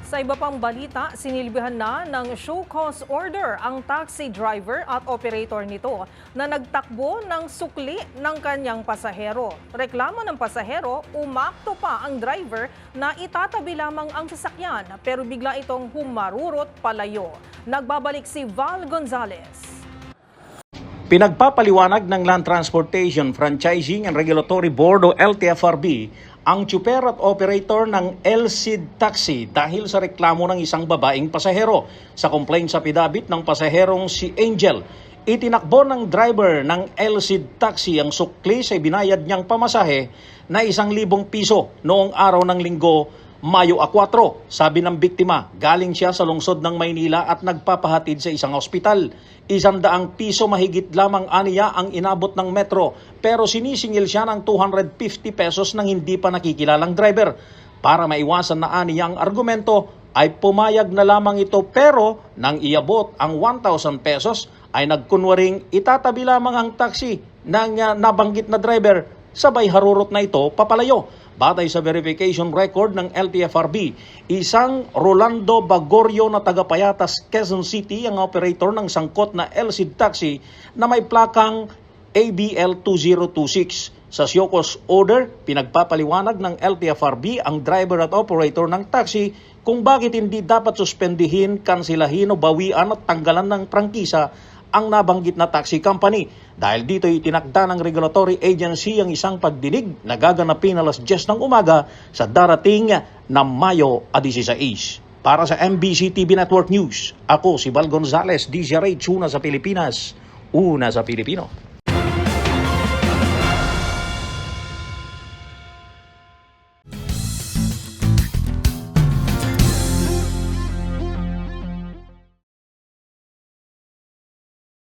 Sa iba pang balita, sinilbihan na ng show cause order ang taxi driver at operator nito na nagtakbo ng sukli ng kanyang pasahero. Reklamo ng pasahero, umakto pa ang driver na itatabi lamang ang sasakyan pero bigla itong humarurot palayo. Nagbabalik si Val Gonzalez. Pinagpapaliwanag ng Land Transportation Franchising and Regulatory Board o LTFRB ang tsuper at operator ng LSID Taxi dahil sa reklamo ng isang babaeng pasahero. Sa complaint sa affidavit ng pasaherong si Angel, itinakbo ng driver ng LSID Taxi ang sukli sa binayad niyang pamasahe na 1,000 piso noong araw ng Linggo, Mayo 4. Sabi ng biktima, galing siya sa lungsod ng Maynila at nagpapahatid sa isang ospital. 100 piso mahigit lamang aniya ang inabot ng metro pero sinisingil siya ng 250 pesos nang hindi pa nakikilalang driver. Para maiwasan na aniya ang argumento ay pumayag na lamang ito pero nang iabot ang 1,000 pesos ay nagkunwaring itatabi lamang ang taxi ng nabanggit na driver. Sabay harurot na ito papalayo. Batay sa verification record ng LTFRB, isang Rolando Bagorio na taga-Payatas, Quezon City ang operator ng sangkot na LSID Taxi na may plakang ABL 2026. Sa show cause order, pinagpapaliwanag ng LTFRB ang driver at operator ng taxi kung bakit hindi dapat suspendihin, kansilahin o bawian at tanggalan ng prangkisa ang nabanggit na taxi company. Dahil dito itinakda ng regulatory agency ang isang pagdinig na gaganapin alas 10 ng umaga sa darating na Mayo 16. Para sa MBC TV Network News, ako si Val Gonzalez, DZRH, una sa Pilipinas, una sa Pilipino.